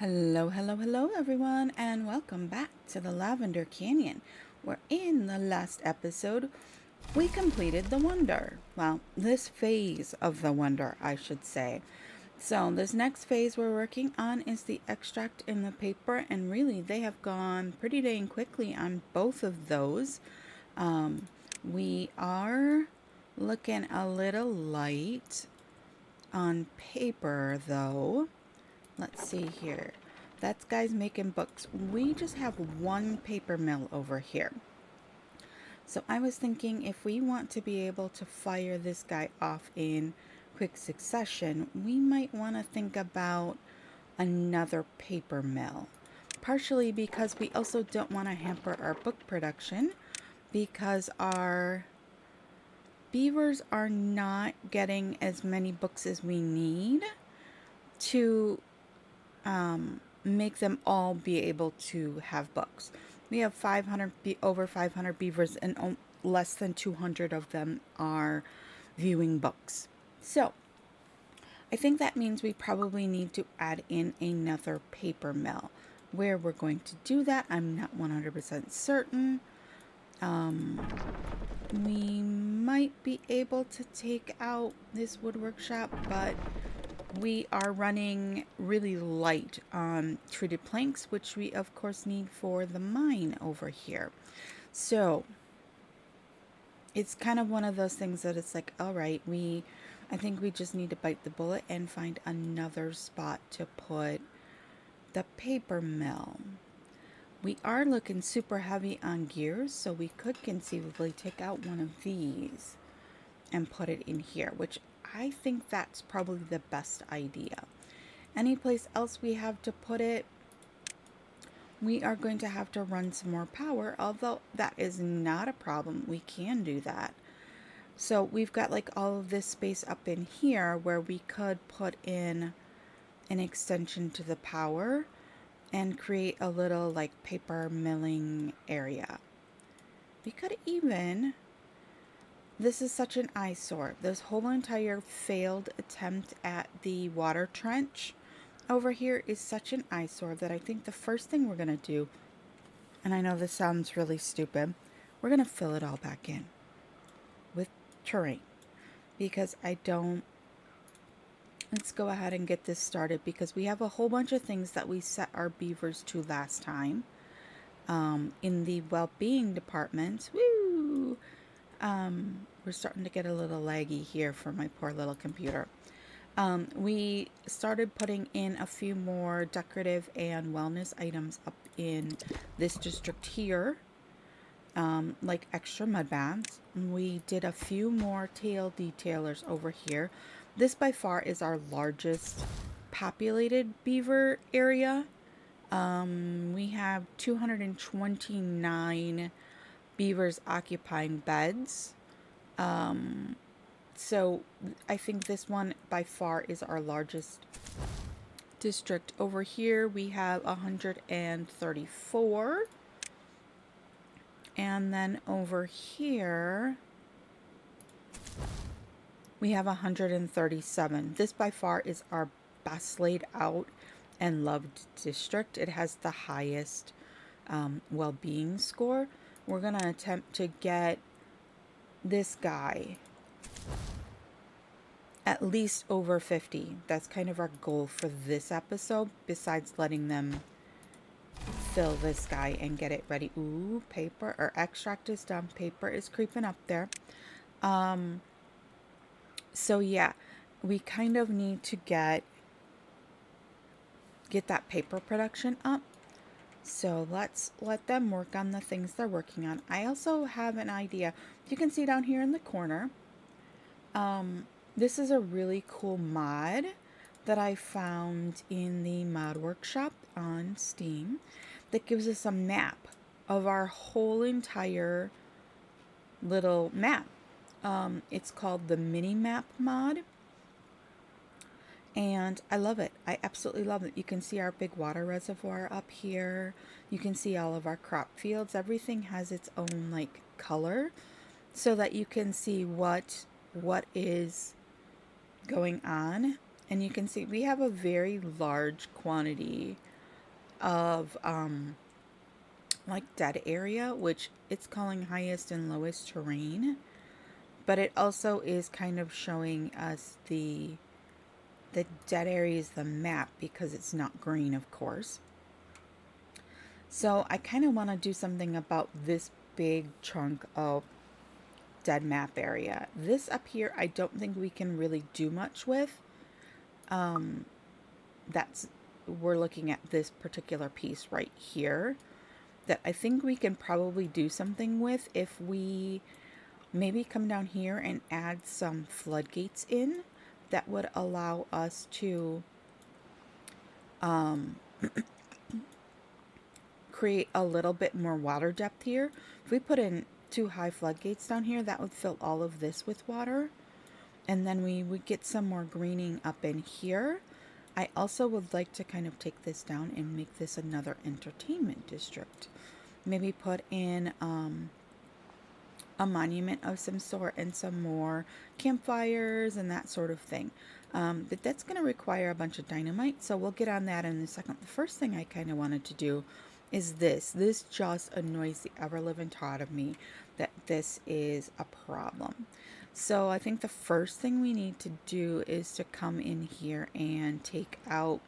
Hello, hello, hello, everyone, and welcome back to the Lavender Canyon, where in the last episode we completed the wonder. Well, this phase of the wonder, I should say. So, this next phase we're working on is the extract in the paper, and really they have gone pretty dang quickly on both of those. We are looking a little light on paper, though. Let's see here. That guy's making books. We just have one paper mill over here. So I was thinking if we want to be able to fire this guy off in quick succession, we might want to think about another paper mill. Partially because we also don't want to hamper our book production because our beavers are not getting as many books as we need to make them all be able to have books. We have over 500 beavers, and less than 200 of them are viewing books. So I think that means we probably need to add in another paper mill. Where we're going to do that, I'm not 100% certain. We might be able to take out this wood workshop, but we are running really light on treated planks, which we of course need for the mine over here. So it's kind of one of those things that it's like, all right, I think we just need to bite the bullet and find another spot to put the paper mill. We are looking super heavy on gears, so we could conceivably take out one of these and put it in here, which I think that's probably the best idea. Any place else we have to put it, we are going to have to run some more power, although that is not a problem. We can do that. So we've got like all of this space up in here where we could put in an extension to the power and create a little like paper milling area. We could even, this is such an eyesore. This whole entire failed attempt at the water trench over here is such an eyesore that I think the first thing we're going to do, and I know this sounds really stupid, we're going to fill it all back in with terrain because let's go ahead and get this started because we have a whole bunch of things that we set our beavers to last time. In the well-being department, woo! We're starting to get a little laggy here for my poor little computer. We started putting in a few more decorative and wellness items up in this district here, like extra mud baths. We did a few more tail detailers over here. This by far is our largest populated beaver area. We have 229 beavers occupying beds. So I think this one by far is our largest district. Over here we have 134. And then over here we have 137. This by far is our best laid out and loved district. It has the highest well-being score. We're going to attempt to get this guy at least over 50. That's kind of our goal for this episode, besides letting them fill this guy and get it ready. Ooh, paper or extract is done. Paper is creeping up there. So yeah, we kind of need to get that paper production up. So let's let them work on the things they're working on. I also have an idea. You can see down here in the corner. This is a really cool mod that I found in the mod workshop on Steam that gives us a map of our whole entire little map. It's called the mini map mod. And I love it. I absolutely love it. You can see our big water reservoir up here. You can see all of our crop fields. Everything has its own like color so that you can see what is going on. And you can see we have a very large quantity of like dead area, which it's calling highest and lowest terrain, but it also is kind of showing us the dead area is the map because it's not green, of course. So I kind of want to do something about this big chunk of dead map area. This up here, I don't think we can really do much with. That's we're looking at this particular piece right here that I think we can probably do something with if we maybe come down here and add some floodgates in that would allow us to create a little bit more water depth here. If we put in 2 high floodgates down here, that would fill all of this with water. And then we would get some more greening up in here. I also would like to kind of take this down and make this another entertainment district. Maybe put in a monument of some sort and some more campfires and that sort of thing. But that's going to require a bunch of dynamite, so we'll get on that in a second. The first thing I kind of wanted to do is this. This just annoys the ever-living tar of me that this is a problem. So I think the first thing we need to do is to come in here and take out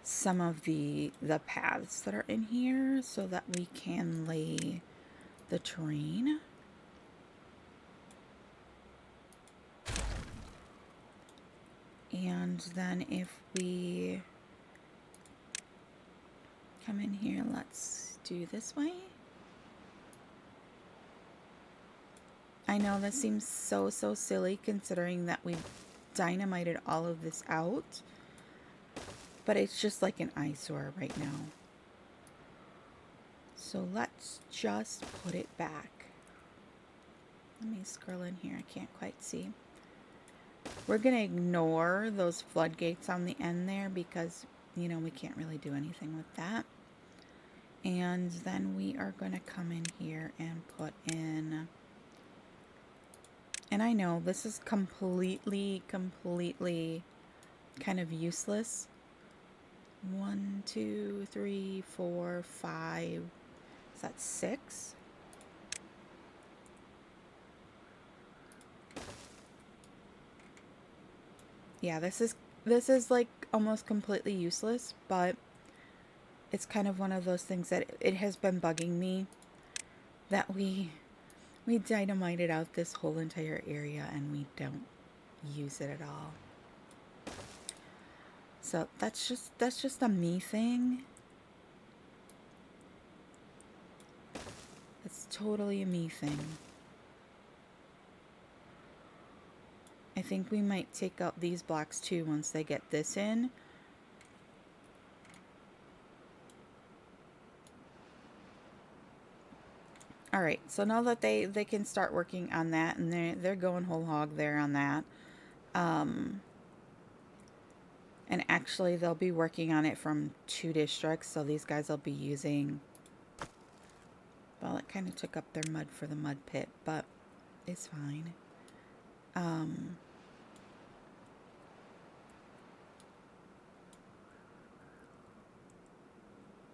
some of the paths that are in here so that we can lay the terrain. And then if we come in here, let's do this way. I know this seems so silly considering that we dynamited all of this out, but it's just like an eyesore right now. So let's just put it back. Let me scroll in here. I can't quite see. We're going to ignore those floodgates on the end there because, you know, we can't really do anything with that. And then we are going to come in here and put in... And I know this is completely kind of useless. 1, 2, 3, 4, 5. Is that 6? Yeah, this is like almost completely useless, but it's kind of one of those things that it has been bugging me that we dynamited out this whole entire area and we don't use it at all. So that's just a me thing. It's totally a me thing. I think we might take out these blocks too once they get this in. All right, so now that they can start working on that, and they're going whole hog there on that. And actually they'll be working on it from 2 districts, so these guys will be using... Well, it kind of took up their mud for the mud pit, but it's fine.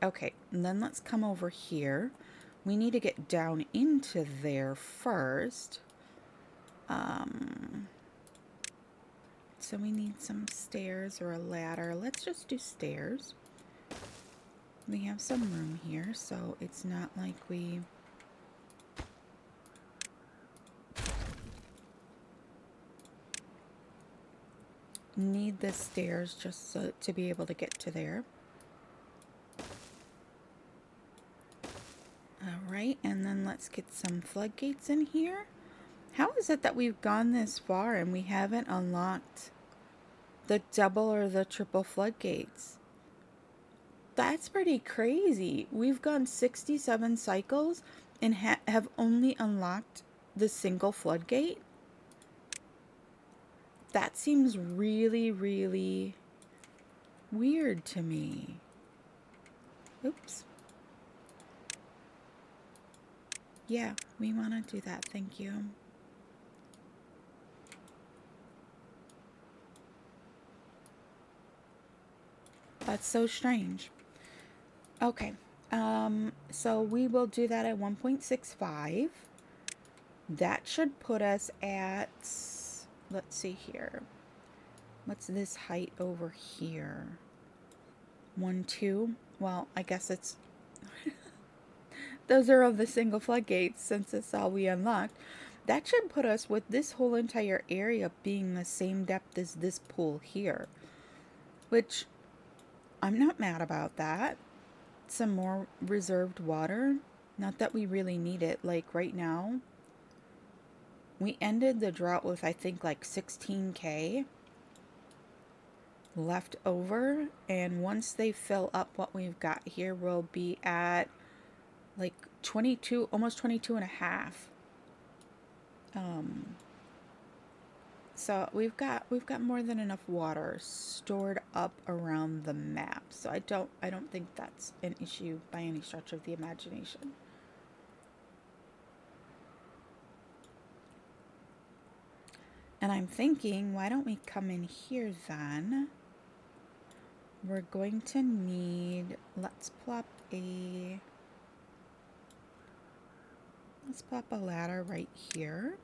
Okay, and then let's come over here. We need to get down into there first. So we need some stairs or a ladder. Let's just do stairs. We have some room here, so it's not like we... need the stairs just so to be able to get to there. Alright, and then let's get some floodgates in here. How is it that we've gone this far and we haven't unlocked the double or the triple floodgates? That's pretty crazy. We've gone 67 cycles and have only unlocked the single floodgate. That seems really weird to me. Oops. Yeah, we want to do that. Thank you. That's so strange. Okay. So we will do that at 1.65. That should put us at, let's see here. What's this height over here? 1, 2. Well, I guess it's, those are of the single floodgates since it's all we unlocked. That should put us with this whole entire area being the same depth as this pool here, which I'm not mad about that. Some more reserved water. Not that we really need it. Like right now, we ended the drought with, I think, like 16K left over. And once they fill up what we've got here, we'll be at like 22, almost 22 and a half. So we've got more than enough water stored up around the map. So I don't think that's an issue by any stretch of the imagination. And I'm thinking, why don't we come in here then? We're going to need, let's plop a ladder right here.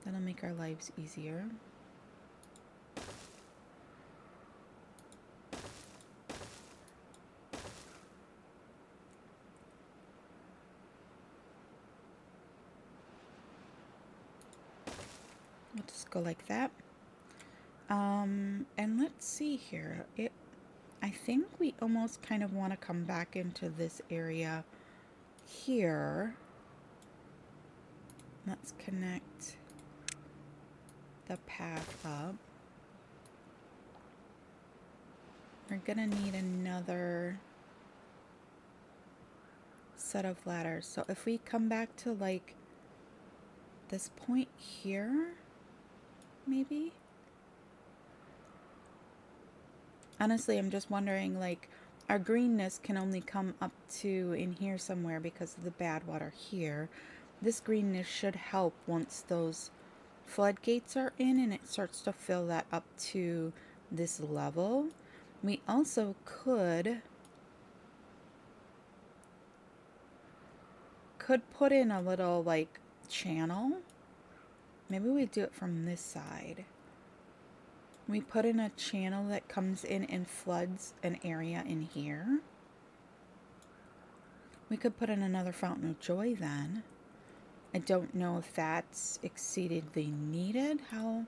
That'll make our lives easier. We'll just go like that. And let's see here. I think we almost kind of want to come back into this area here. Let's connect the path up. We're gonna need another set of ladders. So if we come back to like this point here, maybe? Honestly, I'm just wondering, like, our greenness can only come up to in here somewhere because of the bad water here. This greenness should help once those floodgates are in and it starts to fill that up to this level. We also could put in a little, like, channel. Maybe we do it from this side. We put in a channel that comes in and floods an area in here. We could put in another fountain of joy then. I don't know if that's exceedingly needed. How?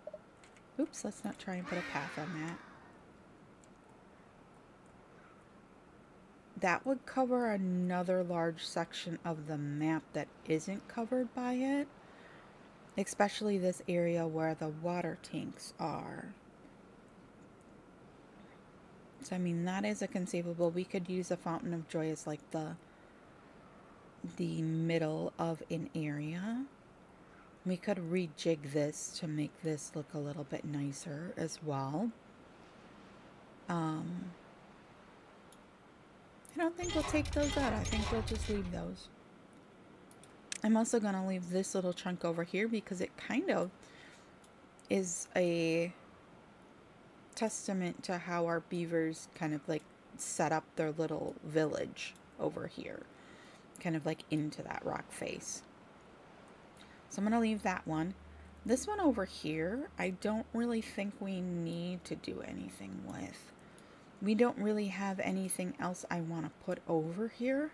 Oops, let's not try and put a path on that. That would cover another large section of the map that isn't covered by it. Especially this area where the water tanks are. So, I mean, that is a conceivable. We could use a fountain of joy as like the middle of an area. We could rejig this to make this look a little bit nicer as well. I don't think we'll take those out. I think we'll just leave those. I'm also going to leave this little chunk over here because it kind of is a testament to how our beavers kind of like set up their little village over here, kind of like into that rock face. So I'm going to leave that one. This one over here, I don't really think we need to do anything with. We don't really have anything else I want to put over here.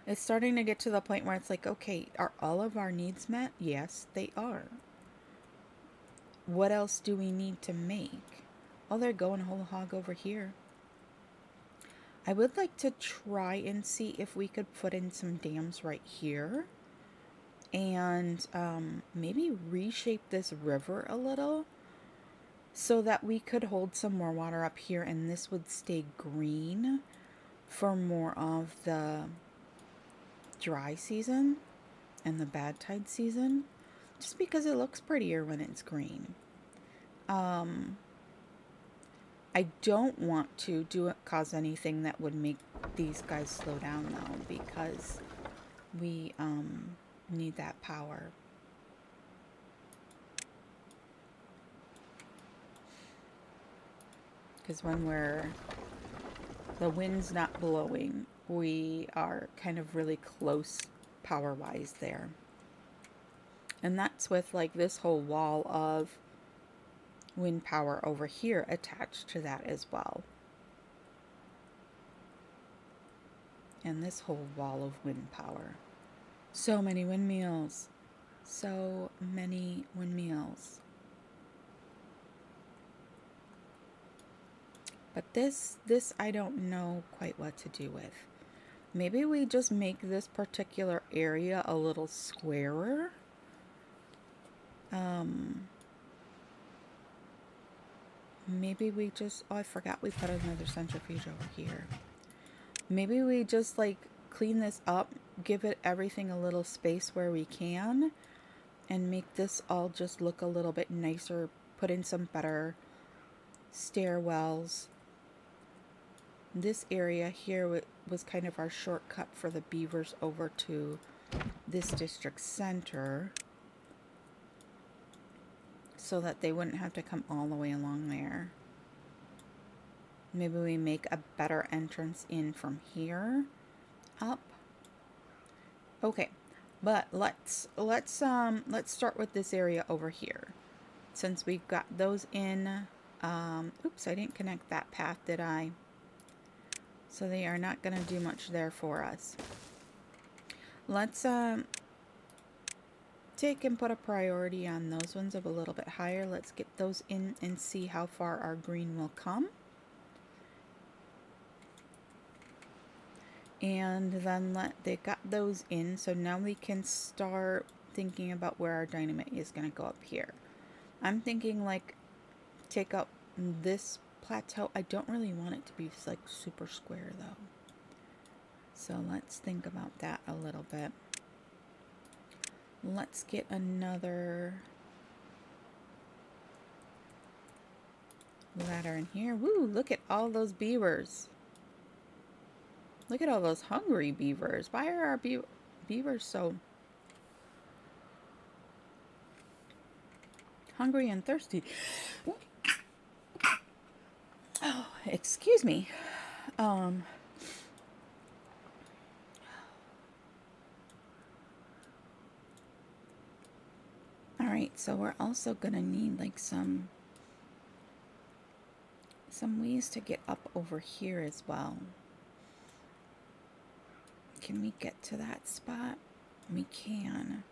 It's starting to get to the point where it's like, okay, are all of our needs met? Yes, they are. What else do we need to make? Oh, they're going whole hog over here. I would like to try and see if we could put in some dams right here. And maybe reshape this river a little so that we could hold some more water up here and this would stay green for more of the dry season and the bad tide season, just because it looks prettier when it's green. I don't want to cause anything that would make these guys slow down though, because we need that power. because when the wind's not blowing, we are kind of really close power-wise there. And that's with like this whole wall of wind power over here attached to that as well. And this whole wall of wind power. So many windmills. So many windmills. But this I don't know quite what to do with. Maybe we just make this particular area a little squarer. Maybe we just, oh, I forgot we put another centrifuge over here. Maybe we just like clean this up, give it everything a little space where we can, and make this all just look a little bit nicer, put in some better stairwells. This area here was kind of our shortcut for the beavers over to this district center, so that they wouldn't have to come all the way along there. Maybe we make a better entrance in from here up. Okay, but let's start with this area over here. Since we've got those in, oops, I didn't connect that path, did I? So they are not going to do much there for us. Let's take and put a priority on those ones of a little bit higher. Let's get those in and see how far our green will come. And then they got those in, so now we can start thinking about where our dynamite is going to go up here. I'm thinking like take up this plateau. I don't really want it to be like super square though. So let's think about that a little bit. Let's get another ladder in here. Woo, look at all those beavers. Look at all those hungry beavers. Why are our beavers so hungry and thirsty? Oh, excuse me. Alright, so we're also gonna need like some ways to get up over here as well. Can we get to that spot? We can.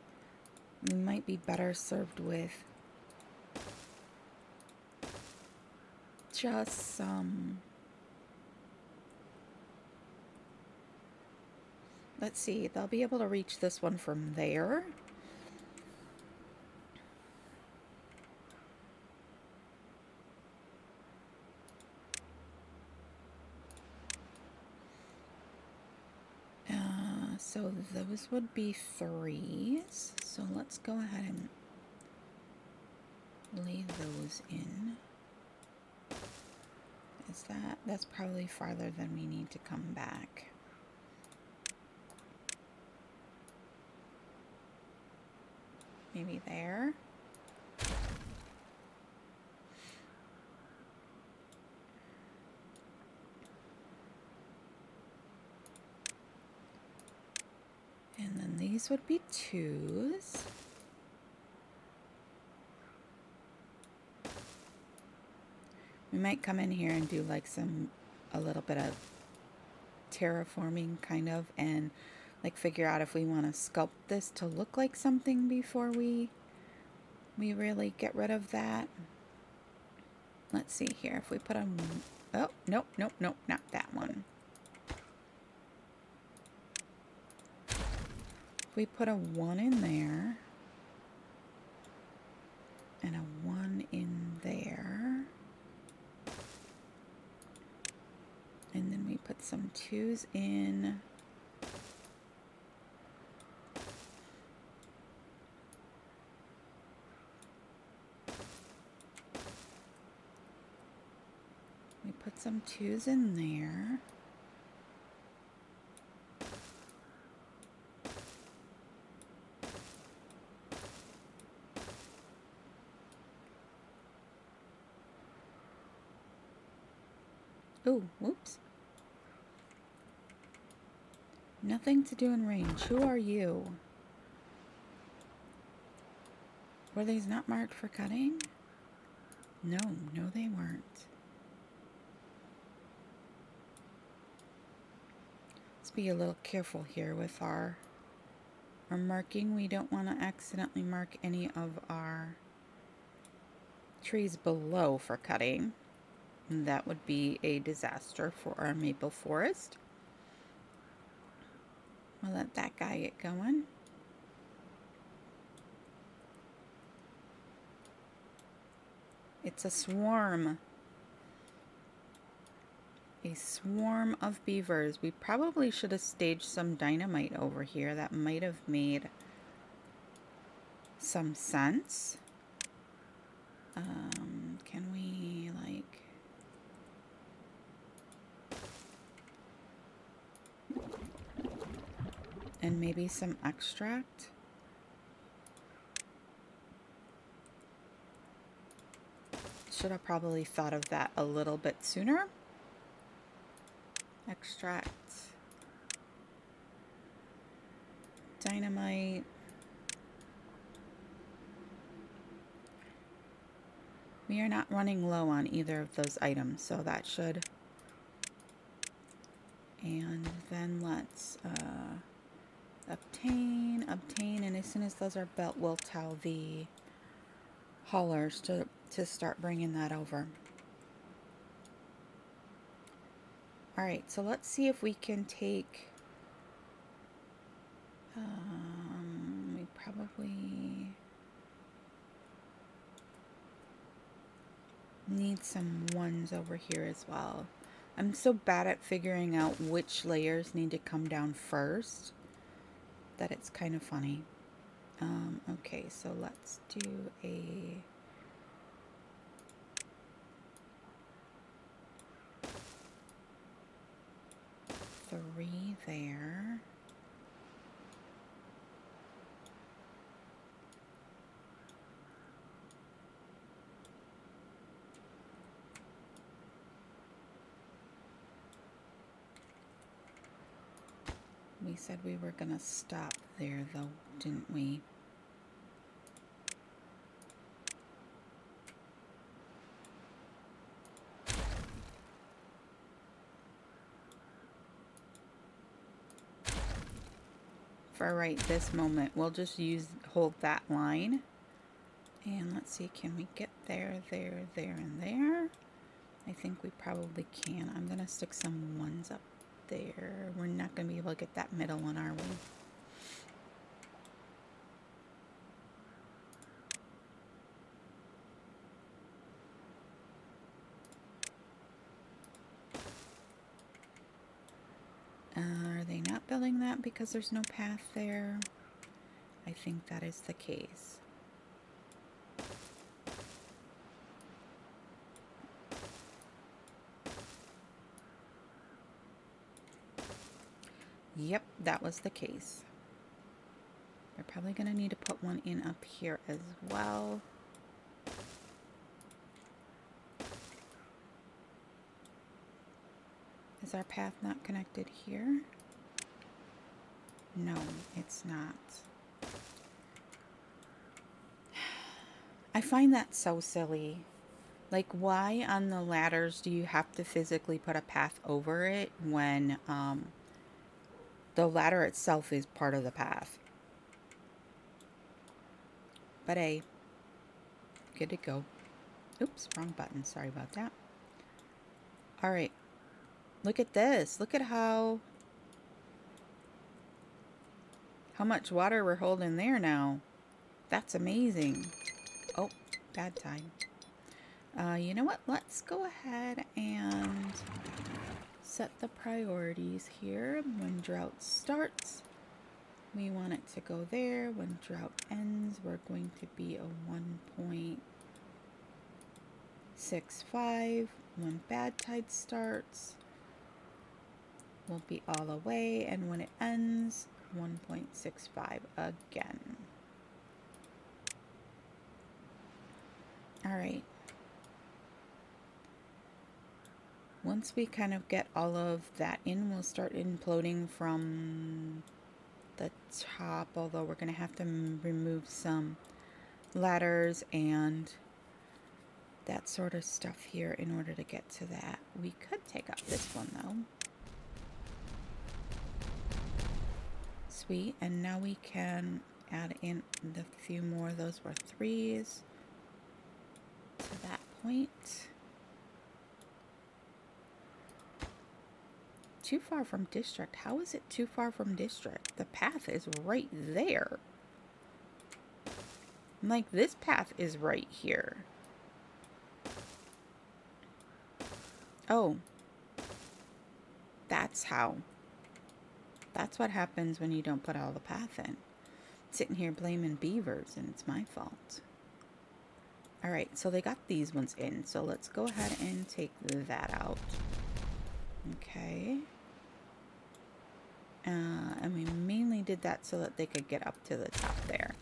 We might be better served with just some... Let's see, they'll be able to reach this one from there. So those would be 3s. So let's go ahead and lay those in. That's probably farther than we need to come back. Maybe there. And then these would be 2s. We might come in here and do like a little bit of terraforming kind of, and like figure out if we want to sculpt this to look like something before we really get rid of that. Let's see here. If we put a... Oh, nope, nope, nope, not that one. If we put a 1 in there, and a 1 in there, and then we put some 2s in. We put some 2s in there. Oh, whoops. Nothing to do in range. Who are you? Were these not marked for cutting? No, they weren't. Let's be a little careful here with our marking. We don't want to accidentally mark any of our trees below for cutting. That would be a disaster for our maple forest. We'll let that guy get going. It's a swarm. A swarm of beavers. We probably should have staged some dynamite over here. That might have made some sense. Can we, like... And maybe some extract? Should have probably thought of that a little bit sooner. Extract. Dynamite. We are not running low on either of those items, so that should. And then let's obtain, and as soon as those are built, we'll tell the haulers to start bringing that over. Alright, so let's see if we can take, we probably need some ones over here as well. I'm so bad at figuring out which layers need to come down first that it's kind of funny. Okay, so let's do a... three there. We said we were gonna stop there though, didn't we? For right this moment, we'll just hold that line. And let's see, can we get there, and there? I think we probably can. I'm gonna stick some ones up there. We're not gonna be able to get that middle one, are we? Are they not building that because there's no path there? I think that is the case. Yep, that was the case. They're probably going to need to put one in up here as well. Is our path not connected here? No, it's not. I find that so silly. Like, why on the ladders do you have to physically put a path over it when the ladder itself is part of the path? But hey, good to go. Oops, wrong button. Sorry about that. All right. Look at this. Look at how much water we're holding there now. That's amazing. Oh, bad time. You know what? Let's go ahead and set the priorities here. When drought starts, we want it to go there. When drought ends, we're going to be a 1.65. When bad tide starts, we'll be all away. And when it ends, 1.65 again. All right. Once we kind of get all of that in, we'll start imploding from the top, although we're going to have to remove some ladders and that sort of stuff here in order to get to that. We could take up this one though. Sweet, and now we can add in the few more. Those were 3s to that point. Too far from district. How is it too far from district? The path is right there. Like, this path is right here. Oh. That's how. That's what happens when you don't put all the path in. Sitting here blaming beavers, and it's my fault. Alright, so they got these ones in. So let's go ahead and take that out. Okay. And we mainly did that so that they could get up to the top there.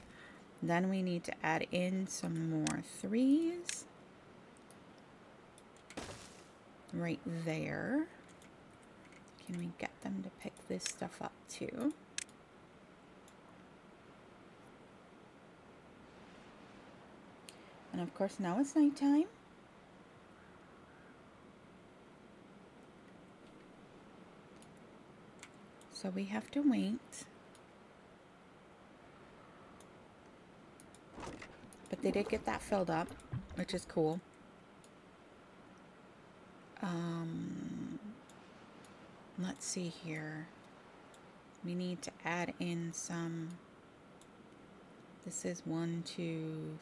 Then we need to add in some more 3s. Right there. Can we get them to pick this stuff up too? And of course now it's nighttime. So we have to wait. But they did get that filled up, which is cool. Let's see here. We need to add in some. This is 1, 2,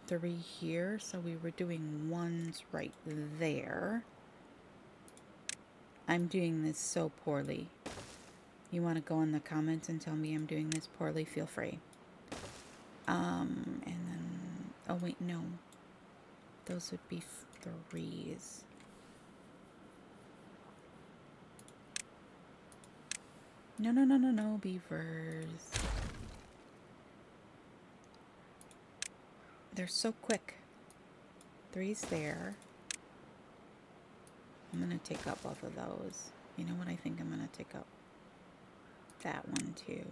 3 here. So we were doing 1s right there. I'm doing this so poorly. You want to go in the comments and tell me I'm doing this poorly, feel free. And then, oh wait, no. Those would be 3s. No, beavers. They're so quick. 3's there. I'm going to take up both of those. You know what? I think I'm going to take up that one too.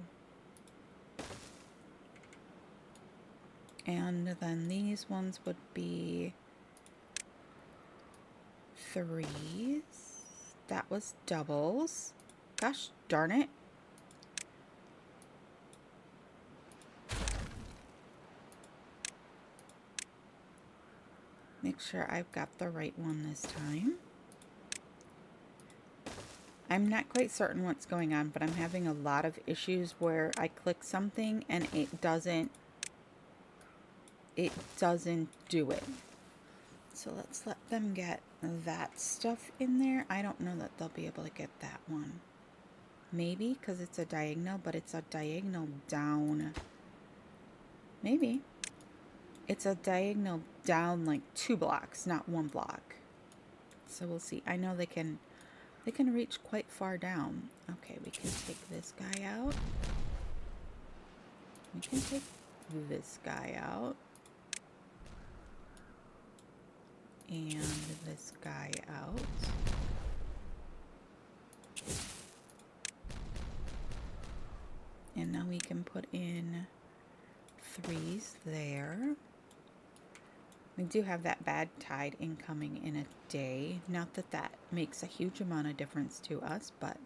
And then these ones would be 3s. That was doubles. Gosh darn it. Make sure I've got the right one this time. I'm not quite certain what's going on, but I'm having a lot of issues where I click something and it doesn't do it. So let's let them get that stuff in there. I don't know that they'll be able to get that one. Maybe because it's a diagonal, but it's a diagonal down. Maybe. It's a diagonal down like 2 blocks, not 1 block. So we'll see. I know they can reach quite far down. Okay, we can take this guy out. We can take this guy out. And this guy out. And now we can put in 3s there. We do have that bad tide incoming in a day. Not that that makes a huge amount of difference to us, but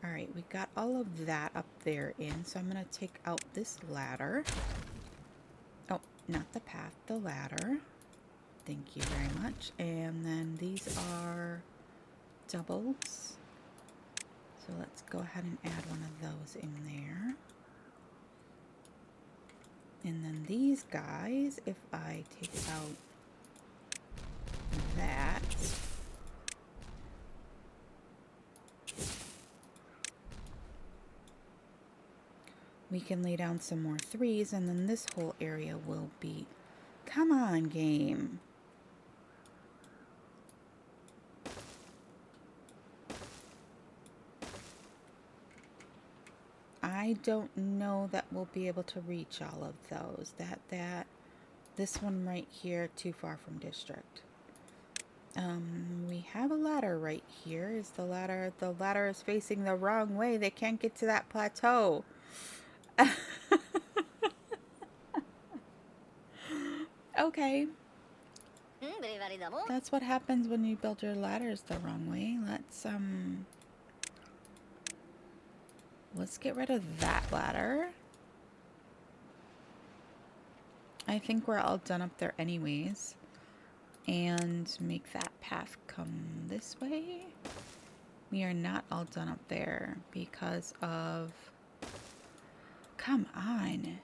all right, we got all of that up there in, so I'm going to take out this ladder. Oh, not the path, the ladder. Thank you very much. And then these are doubles. So let's go ahead and add one of those in there. And then these guys, if I take out that, we can lay down some more 3s, and then this whole area will be... Come on, game. I don't know that we'll be able to reach all of those. That This one right here, too far from district. We have a ladder right here. Is the ladder is facing the wrong way. They can't get to that plateau. Okay. That's what happens when you build your ladders the wrong way. Let's get rid of that ladder. I think we're all done up there anyways. And make that path come this way. We are not all done up there because of... Come on.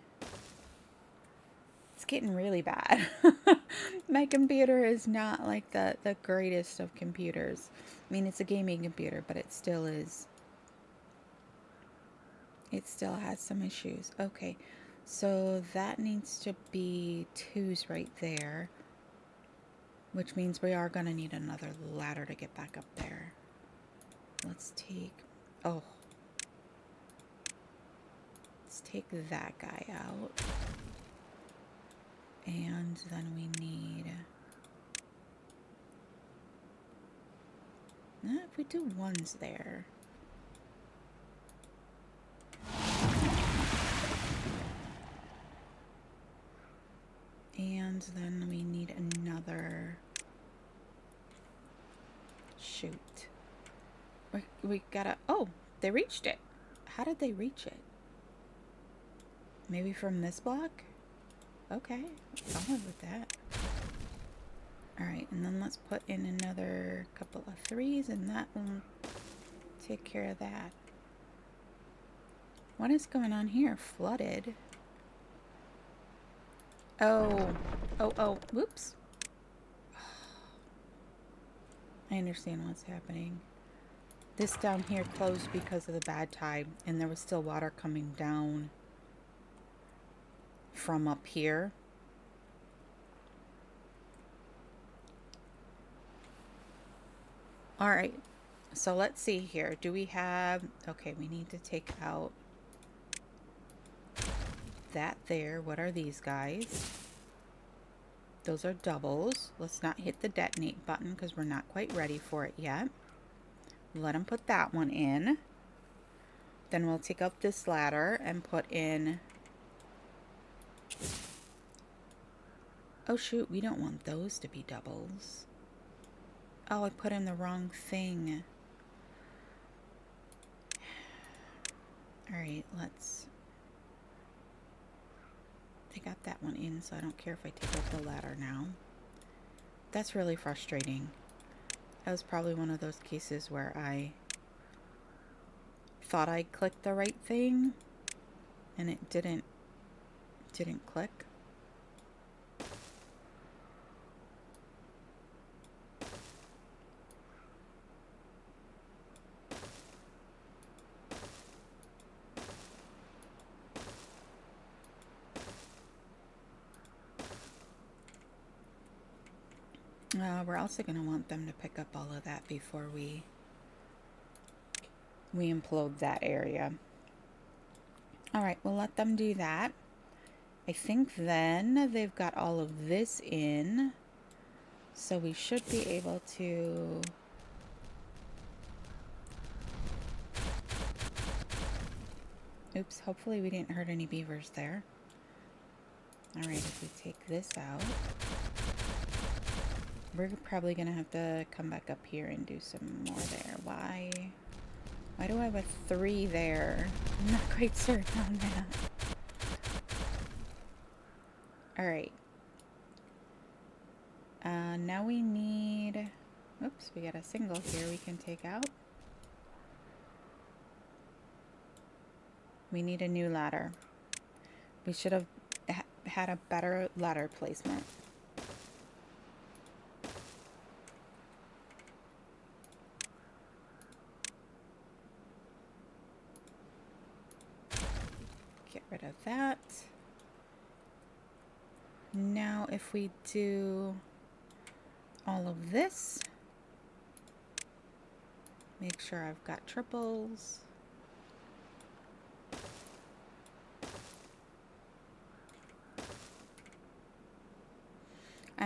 It's getting really bad. My computer is not like the greatest of computers. I mean, it's a gaming computer, but it still is. It still has some issues. Okay, so that needs to be 2s right there. Which means we are going to need another ladder to get back up there. Let's take... Oh. Let's take that guy out. And then we need... if we do 1s there... And then we need another... Shoot. We gotta... Oh, they reached it. How did they reach it? Maybe from this block? Okay, I'll live with that. Alright, and then let's put in another couple of 3s, and that will take care of that. What is going on here? Flooded. Oh, whoops. I understand what's happening. This down here closed because of the bad tide, and there was still water coming down from up here. All right, so let's see here. Do we have... Okay, we need to take out that there. What are these guys? Those are doubles. Let's not hit the detonate button because we're not quite ready for it yet. Let them put that one in. Then we'll take up this ladder and put in... Oh shoot, we don't want those to be doubles. Oh, I put in the wrong thing. Alright, let's... I got that one in, so I don't care if I take out the ladder now. That's really frustrating. That was probably one of those cases where I thought I clicked the right thing and it didn't click. We're also going to want them to pick up all of that before we implode that area. Alright, we'll let them do that. I think then they've got all of this in. So we should be able to... Oops, hopefully we didn't hurt any beavers there. Alright, if we take this out... We're probably going to have to come back up here and do some more there. Why do I have a 3 there? I'm not quite certain on that. Alright. Now we need... Oops, we got a single here we can take out. We need a new ladder. We should have had a better ladder placement. Get rid of that. Now if we do all of this, make sure I've got triples.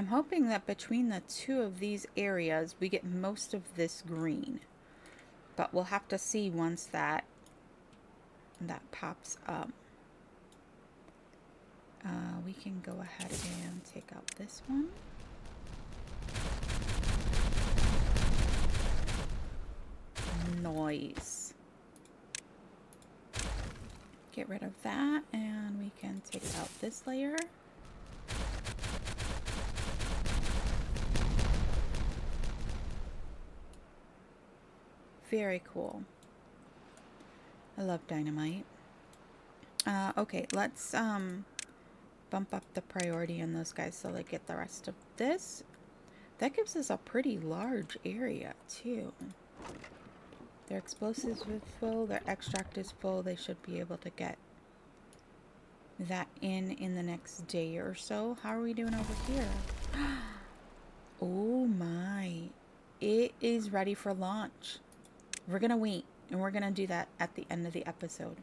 I'm hoping that between the two of these areas, we get most of this green. But we'll have to see once that pops up. We can go ahead and take out this one. Noise. Get rid of that, and we can take out this layer. Very cool. I love dynamite. Okay, let's bump up the priority on those guys so they get the rest of this. That gives us a pretty large area too. Their explosives are full, their extract is full. They should be able to get that in the next day or so. How are we doing over here? Oh my. It is ready for launch. We're going to wait, and we're going to do that at the end of the episode.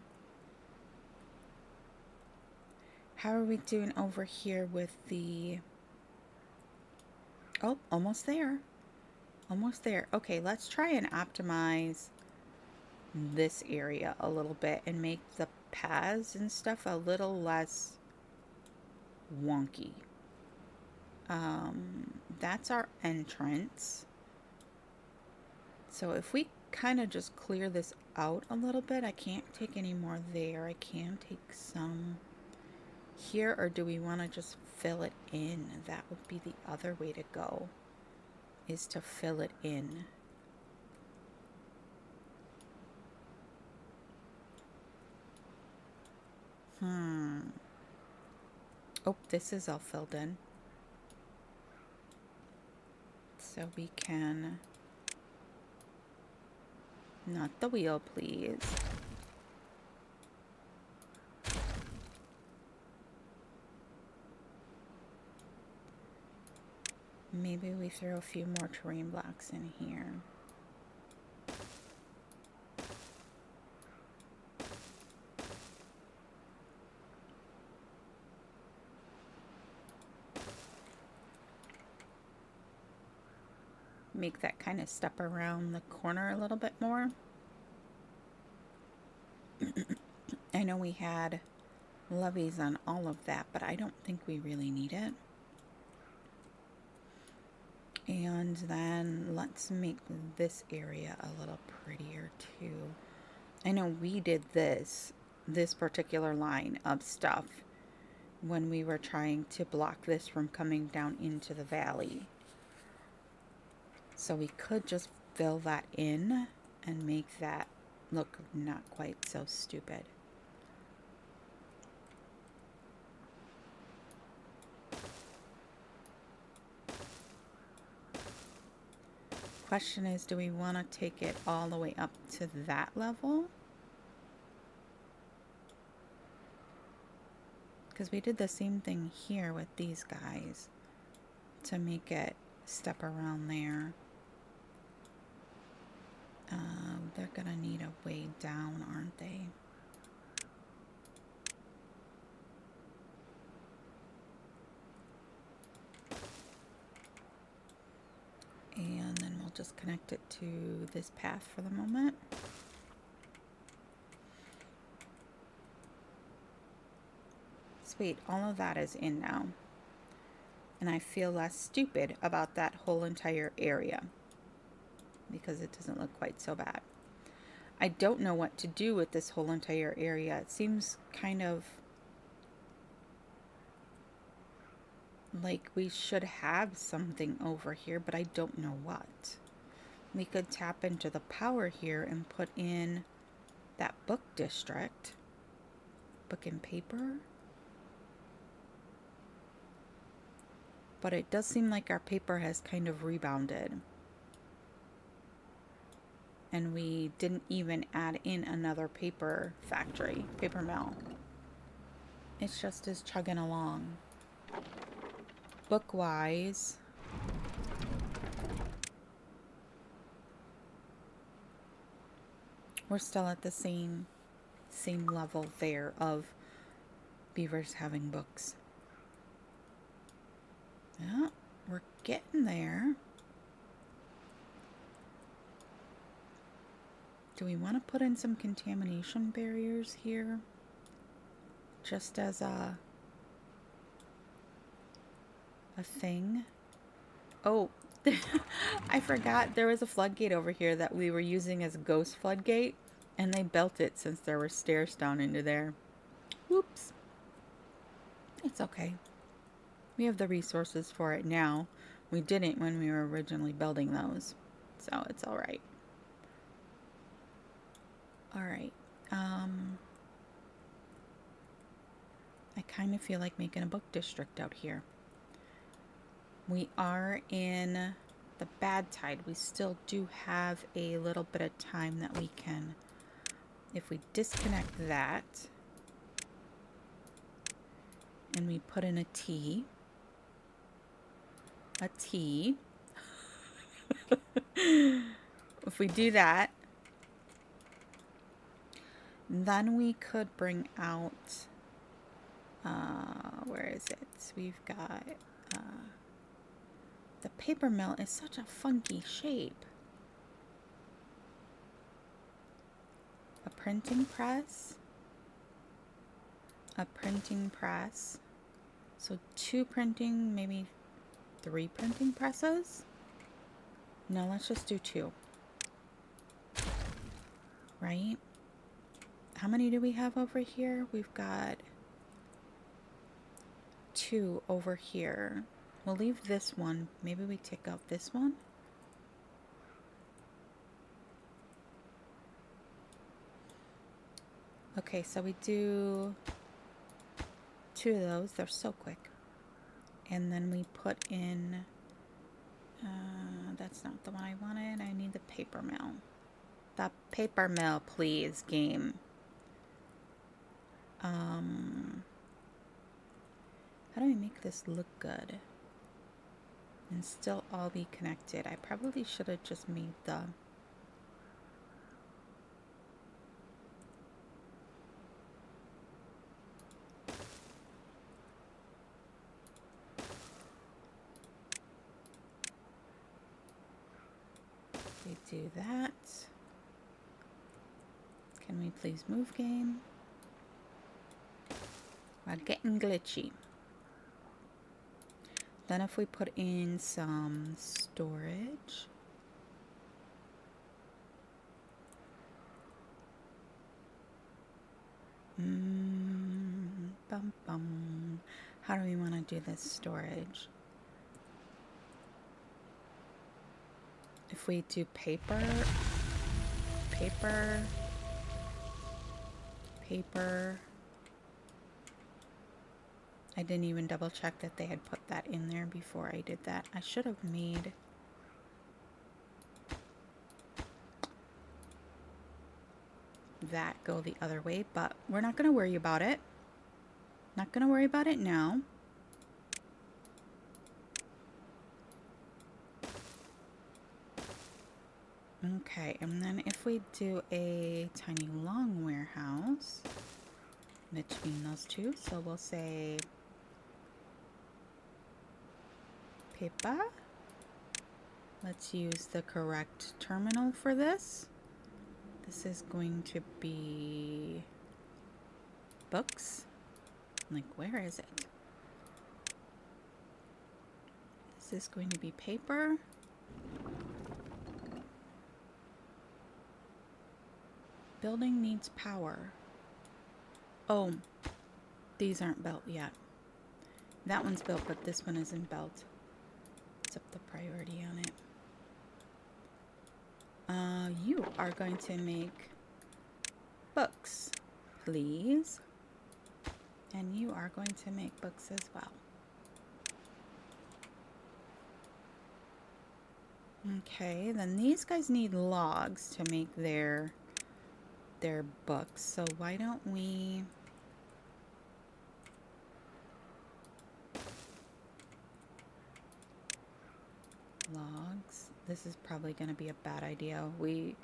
How are we doing over here with the... Oh, almost there. Almost there. Okay, let's try and optimize this area a little bit and make the paths and stuff a little less wonky. That's our entrance. So if we kind of just clear this out a little bit, I can't take any more there. I can take some here, or do we want to just fill it in? That would be the other way to go, is to fill it in. Oh, this is all filled in. So we can... Not the wheel, please. Maybe we throw a few more terrain blocks in here. Make that kind of step around the corner a little bit more. I know we had levees on all of that, but I don't think we really need it. And then let's make this area a little prettier too. I know we did this particular line of stuff when we were trying to block this from coming down into the valley. So we could just fill that in and make that look not quite so stupid. Question is, do we want to take it all the way up to that level? Because we did the same thing here with these guys to make it step around there. They're gonna need a way down, aren't they? And then we'll just connect it to this path for the moment. Sweet, all of that is in now. And I feel less stupid about that whole entire area, because it doesn't look quite so bad. I don't know what to do with this whole entire area. It seems kind of like we should have something over here, but I don't know what. We could tap into the power here and put in that book district. Book and paper. But it does seem like our paper has kind of rebounded. And we didn't even add in another paper factory, paper mill. It's just is chugging along. Book-wise, we're still at the same level there of beavers having books. Yeah, We're getting there. Do we want to put in some contamination barriers here? Just as a thing? Oh, I forgot there was a floodgate over here that we were using as a ghost floodgate, and they built it since there were stairs down into there. Whoops. It's okay. We have the resources for it now. We didn't when we were originally building those, so it's all right. All right. I kind of feel like making a book district out here. We are in the bad tide. We still do have a little bit of time that we can, if we disconnect that and we put in a T, if we do that, then we could bring out, where is it? We've got, the paper mill is such a funky shape. A printing press. A printing press. So 2 printing, maybe 3 printing presses? No, let's just do 2. Right? How many do we have over here? We've got 2 over here. We'll leave this one. Maybe we take out this one. Okay, so we do 2 of those. They're so quick. And then we put in, that's not the one I wanted. I need the paper mill. The paper mill, please, game. How do I make this look good and still all be connected? I probably should have just made the do that. Can we please move, game? We're getting glitchy. Then if we put in some storage. Bum bum. How do we want to do this storage? If we do paper, I didn't even double check that they had put that in there before I did that. I should have made that go the other way, but we're not going to worry about it. Not going to worry about it now. Okay, and then if we do a tiny long warehouse between those two, so we'll say paper. Let's use the correct terminal for this. This is going to be books. Like, where is it? This is going to be paper. Building needs power. Oh, these aren't built yet. That one's built, but this one isn't built. Let's up the priority on it. You are going to make books, please. And you are going to make books as well. Okay, then these guys need logs to make their books. So why don't we logs? This is probably going to be a bad idea. We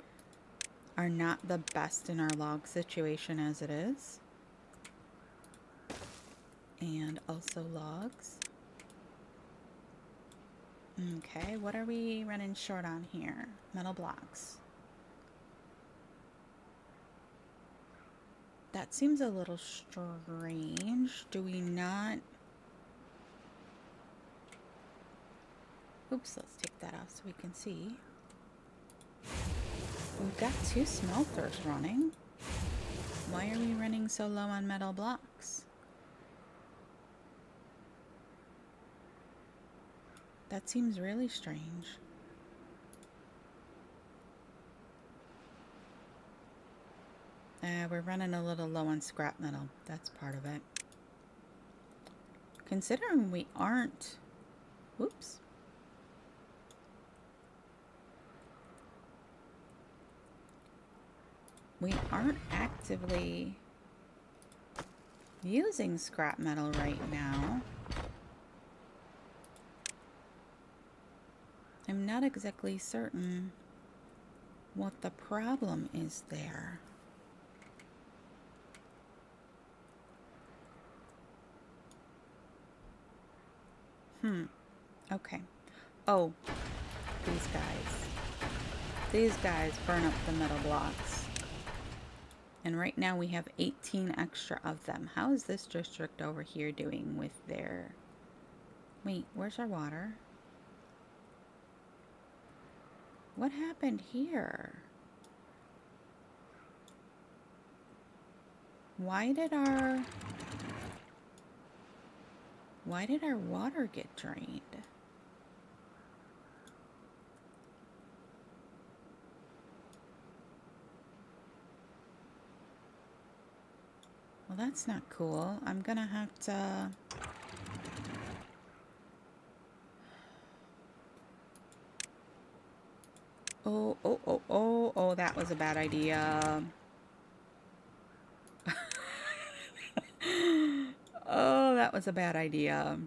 are not the best in our log situation as it is. And also logs. Okay, what are we running short on here? Metal blocks. That seems a little strange. Do we not... Oops, let's take that off so we can see. We've got 2 smelters running. Why are we running so low on metal blocks? That seems really strange. We're running a little low on scrap metal. That's part of it. Considering we aren't... Whoops. We aren't actively using scrap metal right now. I'm not exactly certain what the problem is there. Okay. Oh, these guys. These guys burn up the metal blocks. And right now we have 18 extra of them. How is this district over here doing with their... Wait, where's our water? What happened here? Why did our water get drained? Well, that's not cool. I'm gonna have to... Oh, that was a bad idea. Oh, that was a bad idea.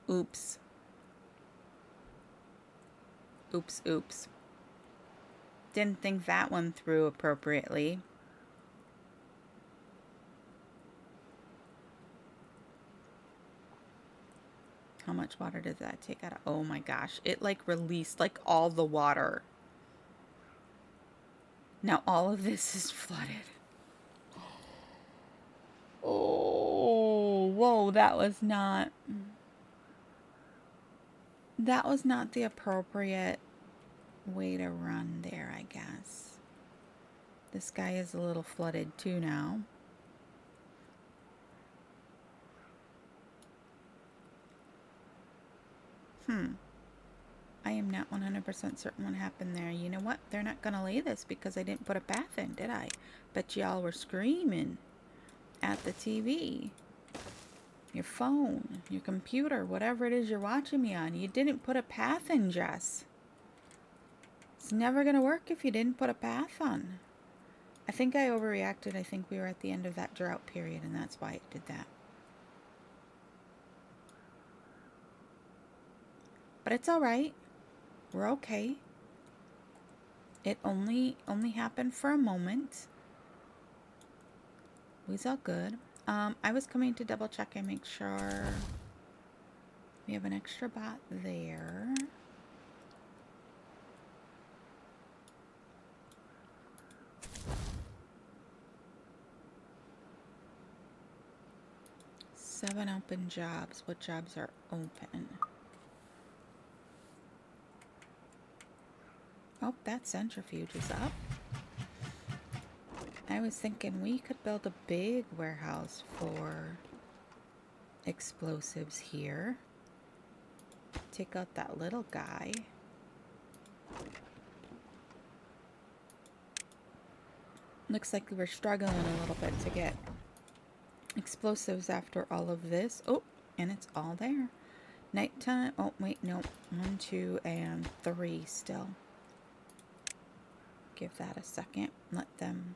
Oops. Oops. Didn't think that one through appropriately. How much water did that take out of? Oh my gosh. It like released like all the water. Now all of this is flooded. Oh, whoa, that was not the appropriate way to run there, I guess. This guy is a little flooded too now. I am not 100% certain what happened there. You know what? They're not going to lay this because I didn't put a path in, did I? Bet y'all were screaming at the TV, your phone, your computer, whatever it is you're watching me on. You didn't put a path in, Jess. It's never going to work if you didn't put a path on. I think I overreacted. I think we were at the end of that drought period, and that's why it did that. But it's all right. We're okay. It only happened for a moment. We's all good. I was coming to double check and make sure we have an extra bot there. Seven open jobs. What jobs are open? Oh, that centrifuge is up. I was thinking we could build a big warehouse for explosives here. Take out that little guy. Looks like we were struggling a little bit to get explosives after all of this. Oh, and it's all there. Nighttime. Oh, wait, no. 1, 2, and 3 still. Give that a second. Let them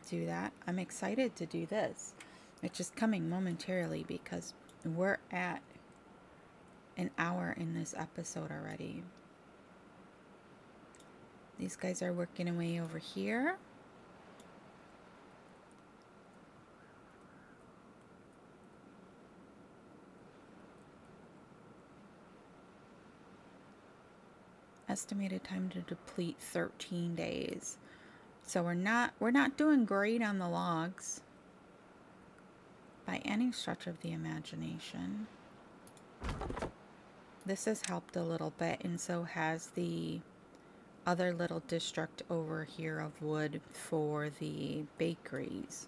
do that. I'm excited to do this. It's just coming momentarily because we're at an hour in this episode already. These guys are working away over here. Estimated time to deplete 13 days. So we're not doing great on the logs by any stretch of the imagination. This has helped a little bit, and so has the other little district over here of wood for the bakeries.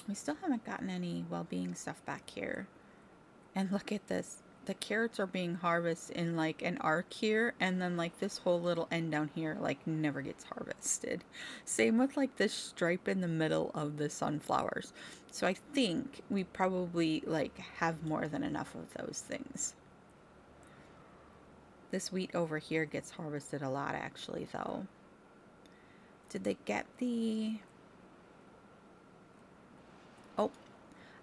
We still haven't gotten any well-being stuff back here. And look at this. The carrots are being harvested in like an arc here, and then like this whole little end down here like never gets harvested. Same with like this stripe in the middle of the sunflowers. So I think we probably like have more than enough of those things. This wheat over here gets harvested a lot actually though. Did they get the... Oh,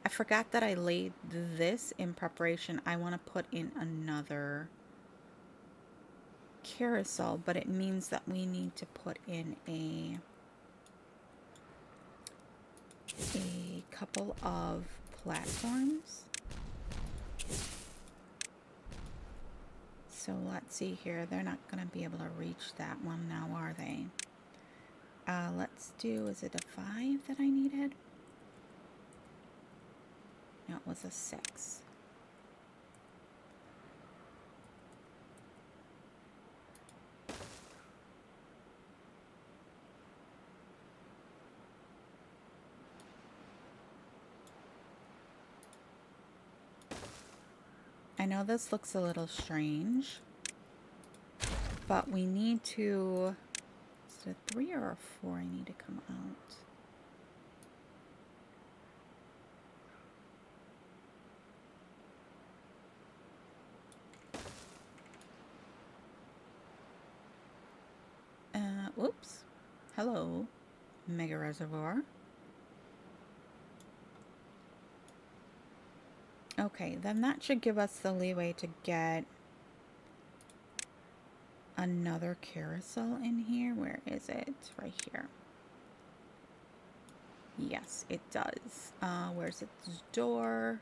I forgot that I laid this in preparation. I want to put in another carousel, but it means that we need to put in a couple of platforms. So let's see here. They're not going to be able to reach that one now, are they? Let's do, is it a 5 that I needed? No, it was a 6. I know this looks a little strange, but we need to, is it a 3 or a 4 I need to come out? Whoops. Hello, Mega Reservoir. Okay, then that should give us the leeway to get another carousel in here. Where is it? Right here. Yes, it does. Where's its door?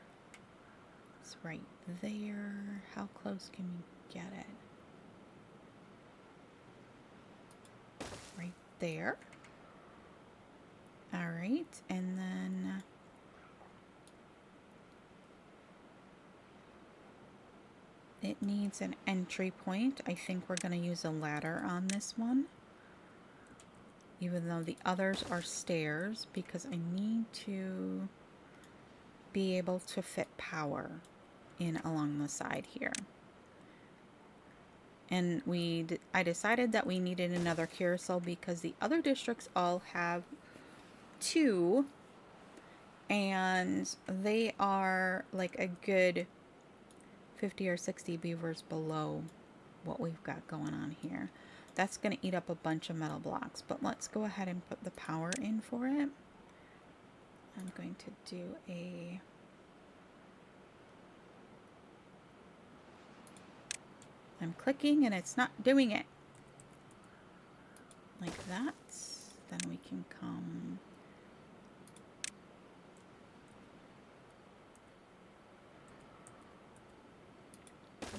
It's right there. How close can we get it? Right there. All right, and then it needs an entry point. I think we're going to use a ladder on this one, even though the others are stairs, because I need to be able to fit power in along the side here. And I decided that we needed another carousel because the other districts all have 2, and they are like a good 50 or 60 beavers below what we've got going on here. That's going to eat up a bunch of metal blocks, but let's go ahead and put the power in for it. I'm going to do a... I'm clicking and it's not doing it. Like that. Then we can come...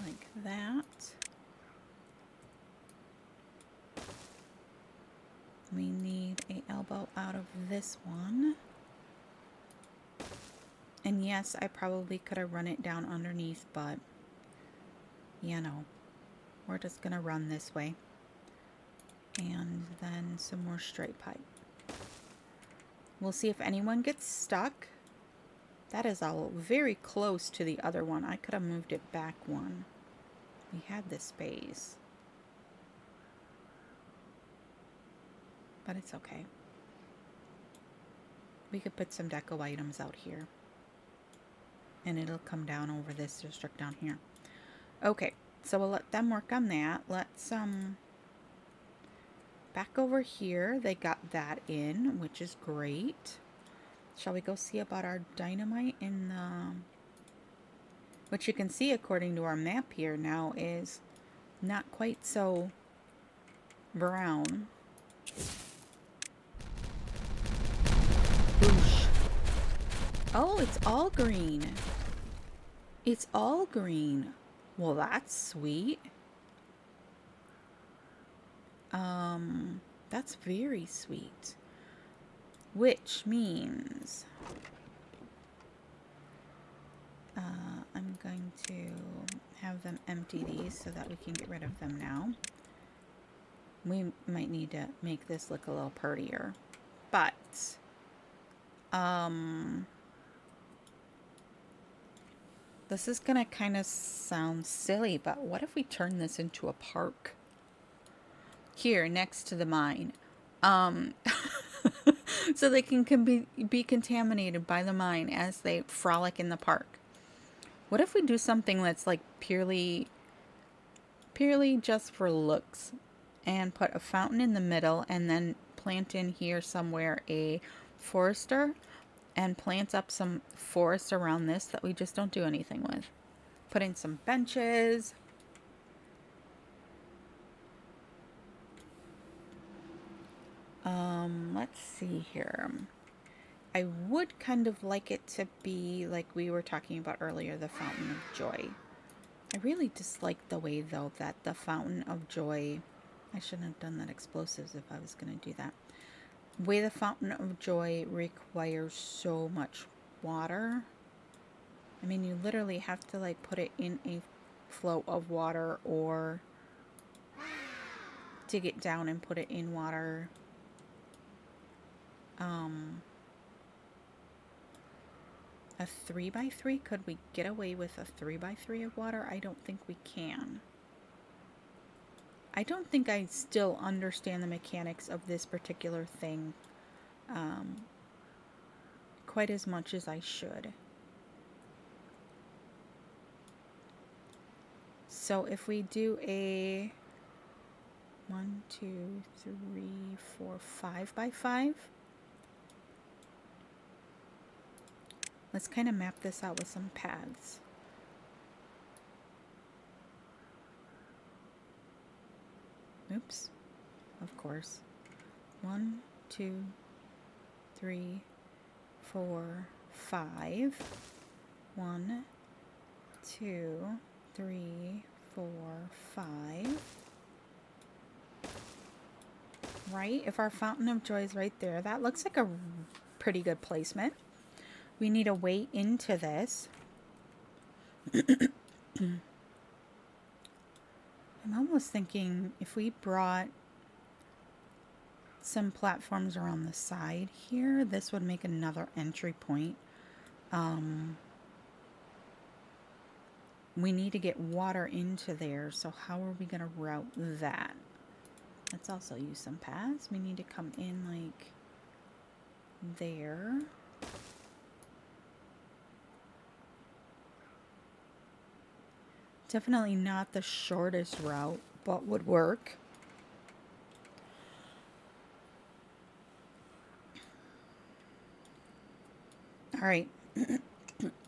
like that. We need an elbow out of this one. And yes, I probably could have run it down underneath, but you know, we're just gonna run this way. And then some more straight pipe. We'll see if anyone gets stuck. That is all very close to the other one. I could have moved it back one. We had this space. But it's okay. We could put some deco items out here. And it'll come down over this district down here. Okay, so we'll let them work on that. Let's, back over here, they got that in, which is great. Shall we go see about our dynamite in the... Which you can see according to our map here now is not quite so brown. Boosh. Oh, it's all green. It's all green. Well, that's sweet. That's very sweet. Which means I'm going to have them empty these so that we can get rid of them now. We might need to make this look a little prettier. But this is gonna kind of sound silly, but what if we turn this into a park? Here, next to the mine. So they can be contaminated by the mine as they frolic in the park. What if we do something that's like purely just for looks, and put a fountain in the middle, and then plant in here somewhere a forester, and plant up some forest around this that we just don't do anything with. Put in some benches. Let's see here. I would kind of like it to be like we were talking about earlier, the Fountain of Joy. I really dislike the way, though, that the Fountain of Joy... I shouldn't have done that explosives if I was going to do that. The way the Fountain of Joy requires so much water. I mean, you literally have to, like, put it in a flow of water, or dig it down and put it in water. A 3x3? Could we get away with a 3x3 of water? I don't think we can. I don't think I still understand the mechanics of this particular thing quite as much as I should. So if we do a 1, 2, 3, 4, 5x5, let's kind of map this out with some paths. Oops, of course. 1, 2, 3, 4, 5. 1, 2, 3, 4, 5. Right? If our Fountain of Joy is right there, that looks like a pretty good placement. We need a way into this. I'm almost thinking if we brought some platforms around the side here, this would make another entry point. We need to get water into there, so how are we going to route that? Let's also use some paths. We need to come in like there. Definitely not the shortest route, but would work. All right.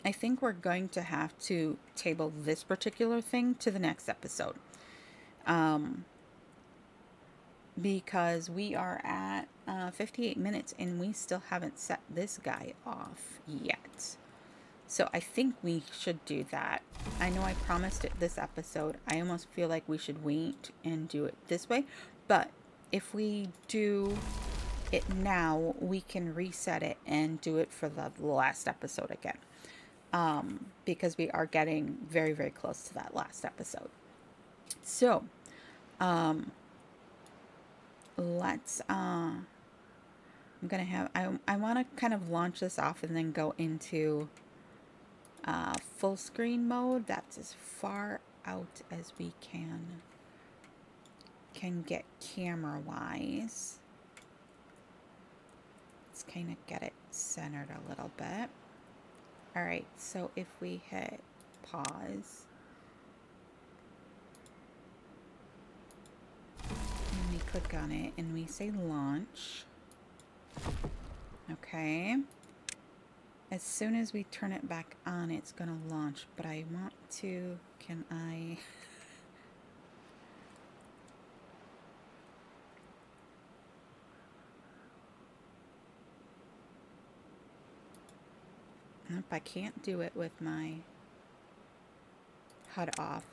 I think we're going to have to table this particular thing to the next episode. Because we are at 58 minutes and we still haven't set this guy off yet. So I think we should do that. I know I promised it this episode. I almost feel like we should wait and do it this way. But if we do it now, we can reset it and do it for the last episode again. Because we are getting very, very close to that last episode. So, let's, I'm going to have, I want to kind of launch this off and then go into full screen mode. That's as far out as we can get camera wise. Let's kind of get it centered a little bit. All right, so if we hit pause and we click on it and we say launch, okay. As soon as we turn it back on, it's gonna launch, but I want to, can I Nope, I can't do it with my HUD off.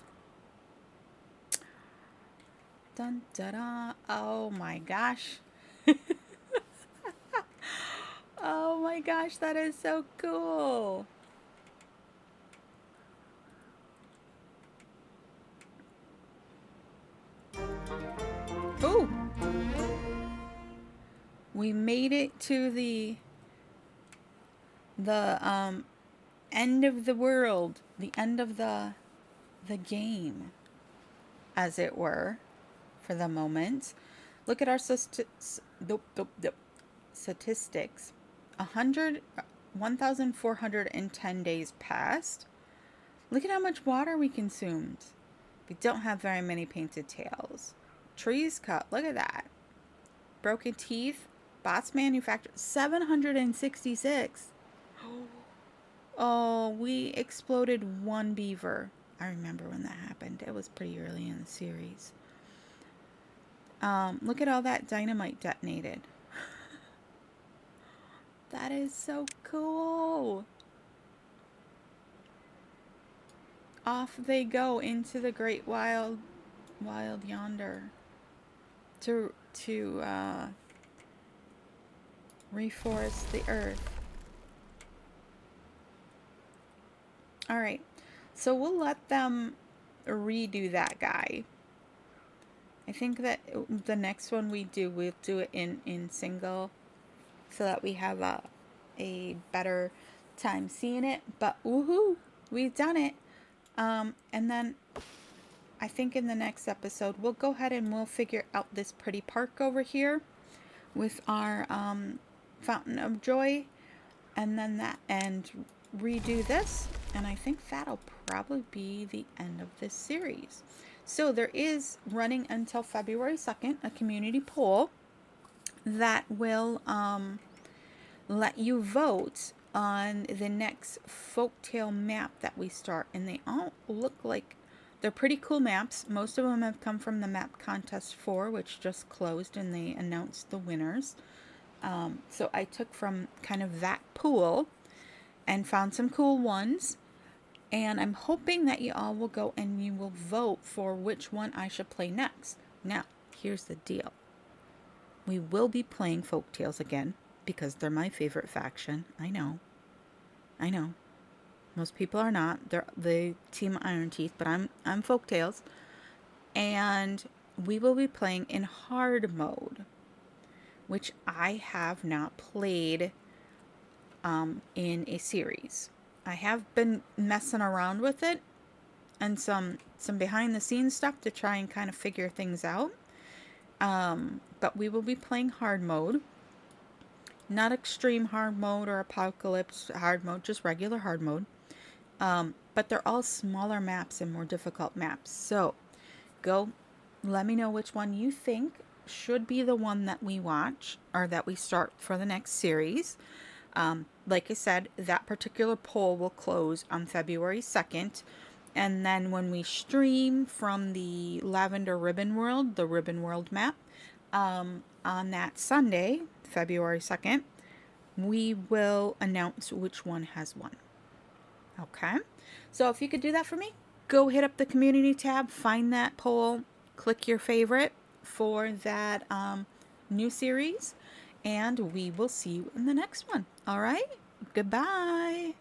Dun da da. Oh my gosh. Oh my gosh, that is so cool. Ooh. We made it to the end of the world, the end of the game, as it were, for the moment. Look at our statistics. 1,410 days passed. Look at how much water we consumed. We don't have very many painted tails. Trees cut. Look at that. Broken teeth. Bots manufactured. 766. Oh, we exploded one beaver. I remember when that happened. It was pretty early in the series. Look at all that dynamite detonated. That is so cool. Off they go into the great wild yonder to reforest the earth. All right, so we'll let them redo that guy. I think that the next one we'll do it in single, so that we have a better time seeing it. But woohoo, we've done it. And then I think in the next episode we'll go ahead and we'll figure out this pretty park over here with our Fountain of Joy, and then redo this, and I think that'll probably be the end of this series. So there is, running until February 2nd, a community poll that will let you vote on the next folktale map that we start, and they all look like they're pretty cool maps. Most of them have come from the Map Contest 4, which just closed, and they announced the winners. So I took from kind of that pool and found some cool ones, and I'm hoping that you all will go and you will vote for which one I should play next. Now, here's the deal. We will be playing Folktales again, because they're my favorite faction. I know. Most people are not. They're the Team Iron Teeth, but I'm Folktales. And we will be playing in hard mode, which I have not played in a series. I have been messing around with it and some behind the scenes stuff to try and kind of figure things out. But we will be playing hard mode. Not extreme hard mode or apocalypse hard mode, just regular hard mode. But they're all smaller maps and more difficult maps. So go let me know which one you think should be the one that we watch or that we start for the next series. Like I said, that particular poll will close on February 2nd. And then when we stream from the Lavender Ribbon World, the Ribbon World map, on that Sunday, February 2nd, we will announce which one has won. Okay? So if you could do that for me, go hit up the community tab, find that poll, click your favorite for that new series, and we will see you in the next one. All right? Goodbye.